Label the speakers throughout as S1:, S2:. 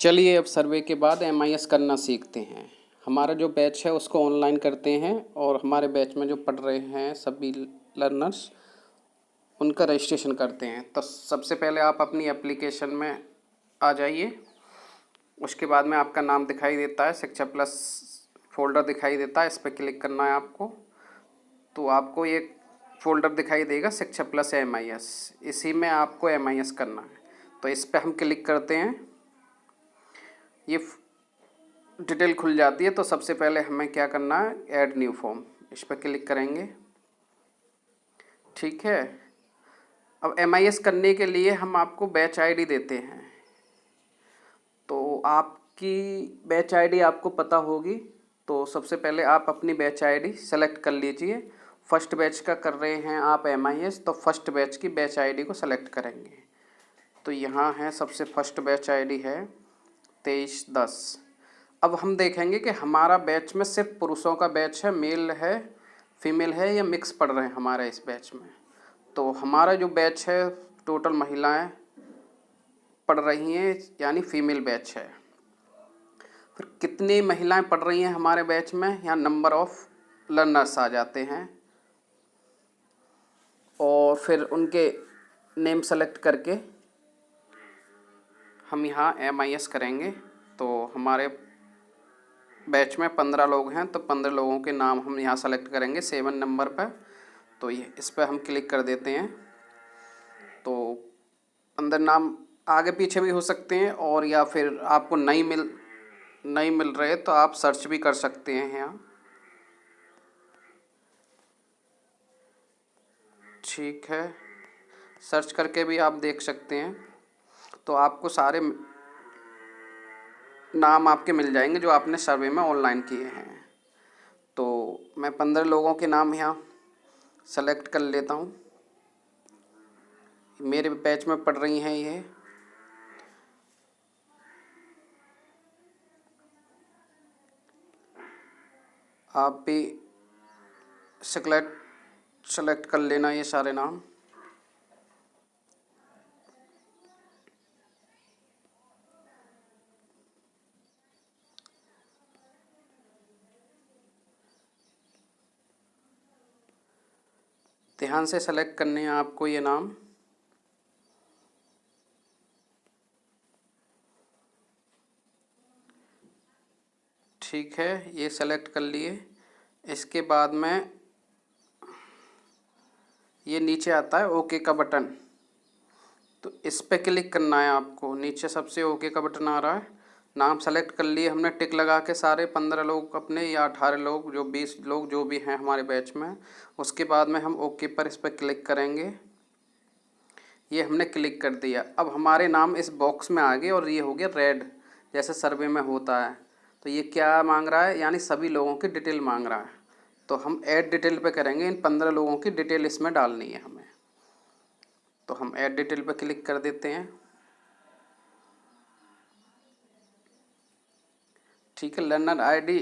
S1: चलिए अब सर्वे के बाद एमआईएस करना सीखते हैं। हमारा जो बैच है उसको ऑनलाइन करते हैं और हमारे बैच में जो पढ़ रहे हैं सभी लर्नर्स उनका रजिस्ट्रेशन करते हैं। तो सबसे पहले आप अपनी एप्लीकेशन में आ जाइए। उसके बाद में आपका नाम दिखाई देता है, शिक्षा प्लस फोल्डर दिखाई देता है, इस पर क्लिक करना है आपको। तो आपको एक फ़ोल्डर दिखाई देगा शिक्षा प्लस एमआईएस, इसी में आपको एमआईएस करना है। तो इस पर हम क्लिक करते हैं, ये डिटेल खुल जाती है। तो सबसे पहले हमें क्या करना है, ऐड न्यू फॉर्म, इस पर क्लिक करेंगे। ठीक है, अब एमआईएस करने के लिए हम आपको बैच आईडी देते हैं। तो आपकी बैच आईडी आपको पता होगी, तो सबसे पहले आप अपनी बैच आईडी सेलेक्ट कर लीजिए। फर्स्ट बैच का कर रहे हैं आप एमआईएस, तो फर्स्ट बैच की बैच आईडी को सेलेक्ट करेंगे। तो यहाँ है सबसे फर्स्ट बैच आईडी है 2310। अब हम देखेंगे कि हमारा बैच में सिर्फ पुरुषों का बैच है, मेल है फीमेल है या मिक्स पढ़ रहे हैं हमारे इस बैच में। तो हमारा जो बैच है टोटल महिलाएं पढ़ रही हैं, यानी फीमेल बैच है। फिर कितनी महिलाएं पढ़ रही हैं हमारे बैच में, यहाँ नंबर ऑफ लर्नर्स आ जाते हैं और फिर उनके नेम सेलेक्ट करके हम यहाँ एमआईएस करेंगे। तो हमारे बैच में 15 लोग हैं, तो 15 लोगों के नाम हम यहाँ सेलेक्ट करेंगे 7 नंबर पर। तो ये इस पर हम क्लिक कर देते हैं। तो अंदर नाम आगे पीछे भी हो सकते हैं, और या फिर आपको नहीं मिल रहे तो आप सर्च भी कर सकते हैं यहाँ। ठीक है, सर्च करके भी आप देख सकते हैं। तो आपको सारे नाम आपके मिल जाएंगे जो आपने सर्वे में ऑनलाइन किए हैं। तो मैं 15 लोगों के नाम यहाँ सेलेक्ट कर लेता हूँ। मेरे बैच में पढ़ रही हैं ये। आप भी सेलेक्ट कर लेना ये सारे नाम। ध्यान से सेलेक्ट करने हैं आपको ये नाम। ठीक है, ये सेलेक्ट कर लिए। इसके बाद में ये नीचे आता है ओके का बटन, तो इस पे क्लिक करना है आपको। नीचे सबसे ओके का बटन आ रहा है, नाम सेलेक्ट कर लिए हमने टिक लगा के सारे 15 लोग अपने, या 18 लोग, जो 20 लोग जो भी हैं हमारे बैच में। उसके बाद में हम ओके पर इस पर क्लिक करेंगे। ये हमने क्लिक कर दिया। अब हमारे नाम इस बॉक्स में आ गए और ये हो गया रेड, जैसे सर्वे में होता है। तो ये क्या मांग रहा है, यानी सभी लोगों की डिटेल मांग रहा है। तो हम ऐड डिटेल पे करेंगे, इन 15 लोगों की डिटेल इसमें डालनी है हमें। तो हम ऐड डिटेल पे क्लिक कर देते हैं। ठीक है, लर्नर आईडी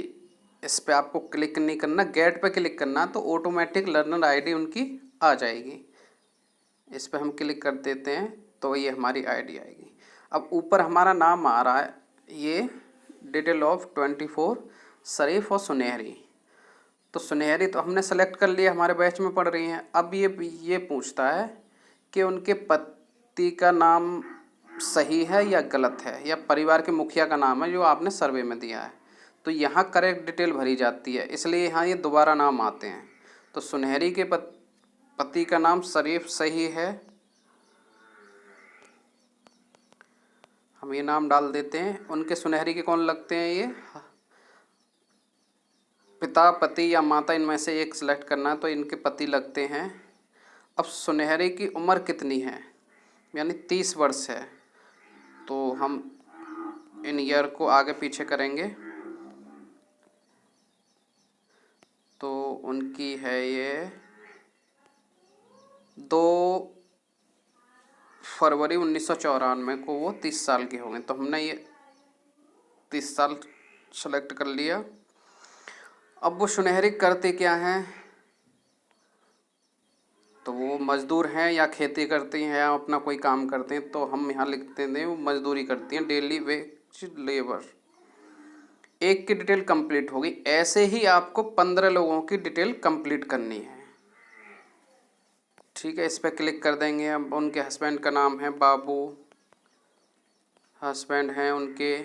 S1: इस पे आपको क्लिक नहीं करना, गेट पे क्लिक करना, तो ऑटोमेटिक लर्नर आईडी उनकी आ जाएगी। इस पे हम क्लिक कर देते हैं तो ये हमारी आईडी आएगी। अब ऊपर हमारा नाम आ रहा है, ये डिटेल ऑफ 24 शरीफ और सुनहरी। तो सुनहरी तो हमने सेलेक्ट कर लिया, हमारे बैच में पढ़ रही हैं। अब ये पूछता है कि उनके पति का नाम सही है या गलत है, या परिवार के मुखिया का नाम है जो आपने सर्वे में दिया है। तो यहाँ करेक्ट डिटेल भरी जाती है, इसलिए यहाँ ये दोबारा नाम आते हैं। तो सुनहरी के पति का नाम शरीफ सही है, हम ये नाम डाल देते हैं। उनके सुनहरी के कौन लगते हैं, ये पिता, पति या माता, इनमें से एक सिलेक्ट करना है, तो इनके पति लगते हैं। अब सुनहरी की उम्र कितनी है, यानी 30 वर्ष है। तो हम इन ईयर को आगे पीछे करेंगे। तो उनकी है ये 2 फरवरी 1994 को वो 30 साल के होंगे। तो हमने ये 30 साल सेलेक्ट कर लिया। अब वो सुनहरी करते क्या हैं, तो वो मज़दूर हैं या खेती करती हैं या अपना कोई काम करते हैं। तो हम यहाँ लिखते हैं वो मज़दूरी करती हैं, डेली वे लेबर, एक की डिटेल कंप्लीट होगी। ऐसे ही आपको 15 लोगों की डिटेल कंप्लीट करनी है। ठीक है, इस पर क्लिक कर देंगे। अब उनके हस्बैंड का नाम है बाबू, हस्बैंड हैं उनके,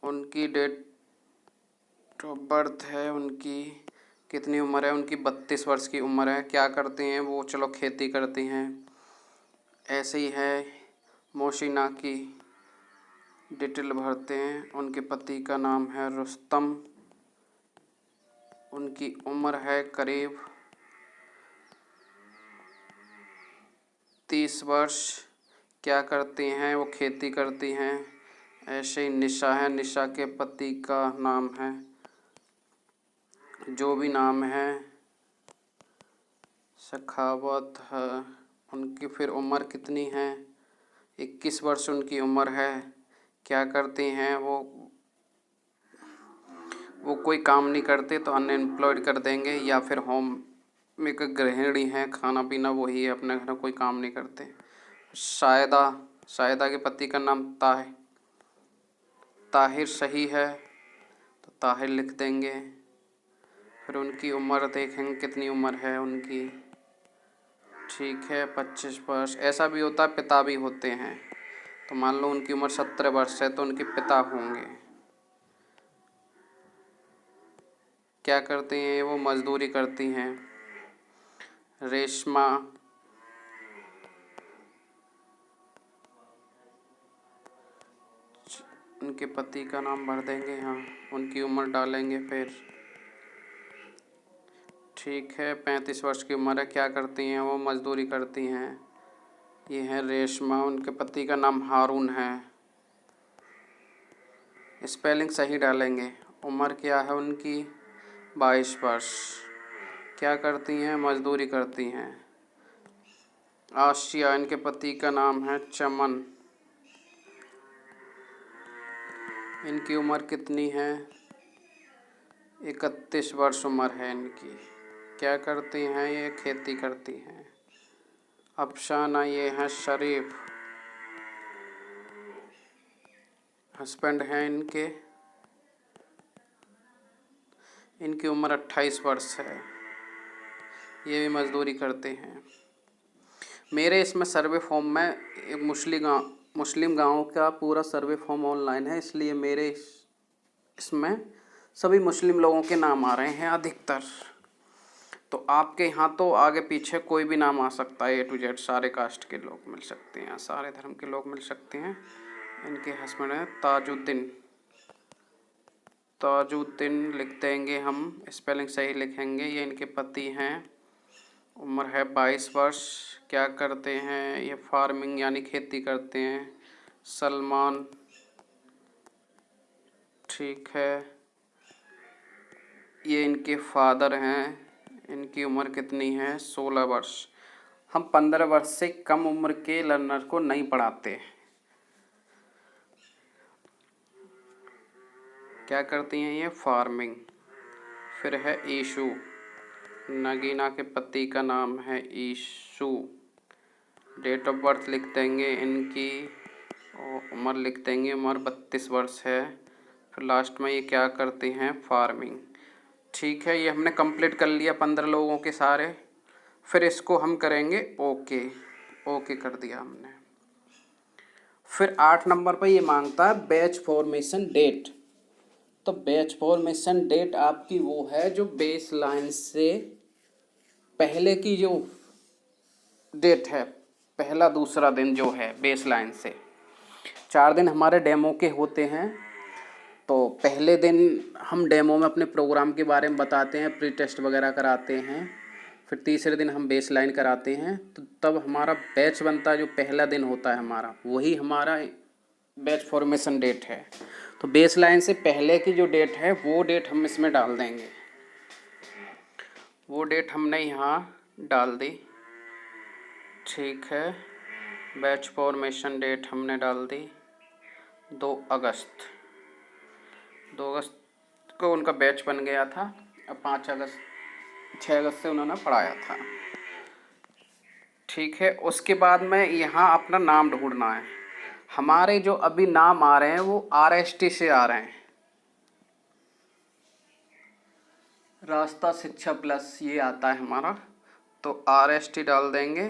S1: उनकी डेट ऑफ बर्थ है, उनकी कितनी उम्र है, उनकी 32 वर्ष की उम्र है। क्या करती हैं वो, चलो खेती करती हैं। ऐसे ही है, मोशिना की डिटेल भरते हैं। उनके पति का नाम है रुस्तम, उनकी उम्र है करीब 30 वर्ष। क्या करती हैं वो, खेती करती हैं। ऐसे ही निशा है, निशा के पति का नाम है, जो भी नाम है, सखावत है। उनकी फिर उम्र कितनी है, 21 वर्ष उनकी उम्र है। क्या करती हैं वो कोई काम नहीं करते तो अनएम्प्लॉयड कर देंगे, या फिर होम में गृहिणी हैं, खाना पीना वही है, अपने घर कोई काम नहीं करते। शायदा, शायदा के पति का नाम ताहिर सही है तो ताहिर लिख देंगे। फिर उनकी उम्र देखेंगे कितनी उम्र है उनकी। ठीक है, 25 वर्ष। ऐसा भी होता है पिता भी होते हैं, तो मान लो उनकी उम्र 17 वर्ष है तो उनके पिता होंगे। क्या करती हैं वो, मजदूरी करती हैं। रेशमा, उनके पति का नाम भर देंगे यहाँ, उनकी उम्र डालेंगे फिर। ठीक है, 35 वर्ष की उम्र है। क्या करती हैं वो, मजदूरी करती हैं। ये है रेशमा, उनके पति का नाम हारून है। स्पेलिंग सही डालेंगे। उम्र क्या है उनकी, 22 वर्ष। क्या करती हैं, मजदूरी करती हैं। आशिया, इनके पति का नाम है चमन, इनकी उम्र कितनी है, 31 वर्ष उम्र है इनकी। क्या करती हैं ये, खेती करती हैं। अफसाना, ये हैं शरीफ, हस्बैंड हैं इनके, इनकी उम्र 28 वर्ष है। ये भी मजदूरी करते हैं। मेरे इसमें सर्वे फॉर्म में एक मुस्लिम गाँव का पूरा सर्वे फॉर्म ऑनलाइन है, इसलिए मेरे इसमें सभी मुस्लिम लोगों के नाम आ रहे हैं अधिकतर। तो आपके यहाँ तो आगे पीछे कोई भी नाम आ सकता है, A to Z सारे कास्ट के लोग मिल सकते हैं, सारे धर्म के लोग मिल सकते हैं। इनके हस्बैंड है ताजुद्दीन, ताजुद्दीन लिख देंगे हम, स्पेलिंग सही लिखेंगे। ये इनके पति हैं, उम्र है 22 वर्ष। क्या करते हैं ये, फार्मिंग यानी खेती करते हैं। सलमान, ठीक है। ये इनके फादर हैं, इनकी उम्र कितनी है, 16 वर्ष। हम 15 वर्ष से कम उम्र के लर्नर को नहीं पढ़ाते। क्या करती हैं ये, फार्मिंग। फिर है ईशु, नगीना के पति का नाम है ईशु। डेट ऑफ बर्थ लिख देंगे इनकी, और उम्र लिख देंगे, उम्र 32 वर्ष है। फिर लास्ट में ये क्या करते हैं, फार्मिंग। ठीक है, ये हमने कंप्लीट कर लिया 15 लोगों के सारे। फिर इसको हम करेंगे ओके, ओके कर दिया हमने। फिर 8 नंबर पर ये मांगता है बैच फॉर्मेशन डेट। तो बैच फॉर्मेशन डेट आपकी वो है जो बेस लाइन से पहले की जो डेट है, पहला दूसरा दिन जो है बेस लाइन से। 4 दिन हमारे डेमो के होते हैं। तो पहले दिन हम डेमो में अपने प्रोग्राम के बारे में बताते हैं, प्री टेस्ट वगैरह कराते हैं। फिर तीसरे दिन हम बेस लाइन कराते हैं। तो तब हमारा बैच बनता है, जो पहला दिन होता है हमारा, वही हमारा बैच फॉर्मेशन डेट है। तो बेस लाइन से पहले की जो डेट है वो डेट हम इसमें डाल देंगे। वो डेट हमने यहाँ डाल दी। ठीक है, बैच फॉर्मेशन डेट हमने डाल दी 2 अगस्त। 2 अगस्त को उनका बैच बन गया था। अब 6 अगस्त से उन्होंने पढ़ाया था। ठीक है, उसके बाद में यहाँ अपना नाम ढूंढना है। हमारे जो अभी नाम आ रहे हैं वो RST से आ रहे हैं, रास्ता शिक्षा प्लस ये आता है हमारा। तो RST डाल देंगे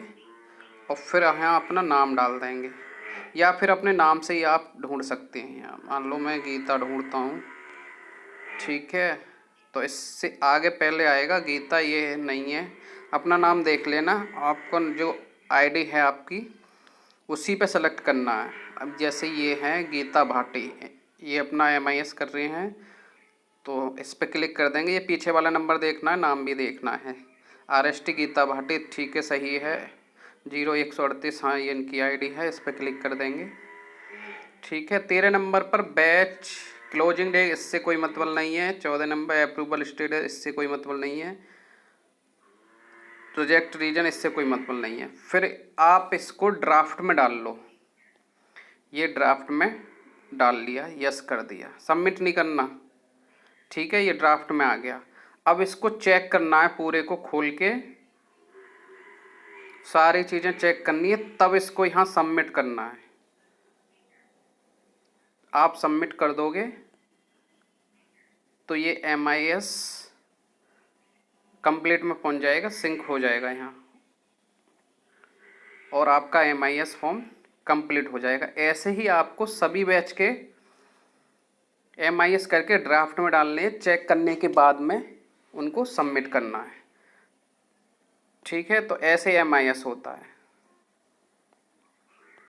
S1: और फिर यहाँ अपना नाम डाल देंगे, या फिर अपने नाम से ही आप ढूंढ सकते हैं। यहाँ मान लो मैं गीता ढूंढता हूँ, ठीक है। तो इससे आगे पहले आएगा गीता, ये नहीं है। अपना नाम देख लेना, आपको जो आईडी है आपकी उसी पे सेलेक्ट करना है। अब जैसे ये है गीता भाटी, ये अपना MIS कर रहे हैं, तो इस पर क्लिक कर देंगे। ये पीछे वाला नंबर देखना है, नाम भी देखना है। RST गीता भाटी, ठीक है, सही है। 0138, हाँ ये इनकी आईडी है, इस पर क्लिक कर देंगे, ठीक है। 13 नंबर पर बैच क्लोजिंग डे, इससे कोई मतलब नहीं है। 14 नंबर अप्रूवल स्टेटस, इससे कोई मतलब नहीं है। प्रोजेक्ट रीजन, इससे कोई मतलब नहीं है। फिर आप इसको ड्राफ्ट में डाल लो, ये ड्राफ्ट में डाल लिया, यस कर दिया, सबमिट नहीं करना, ठीक है। ये ड्राफ्ट में आ गया। अब इसको चेक करना है, पूरे को खोल के सारी चीज़ें चेक करनी है, तब इसको यहाँ सबमिट करना है। आप सबमिट कर दोगे तो ये MIS कंप्लीट में पहुँच जाएगा, सिंक हो जाएगा यहाँ, और आपका MIS फॉर्म कंप्लीट हो जाएगा। ऐसे ही आपको सभी बैच के MIS करके ड्राफ्ट में डालने, चेक करने के बाद में उनको सबमिट करना है, ठीक है। तो ऐसे MIS होता है।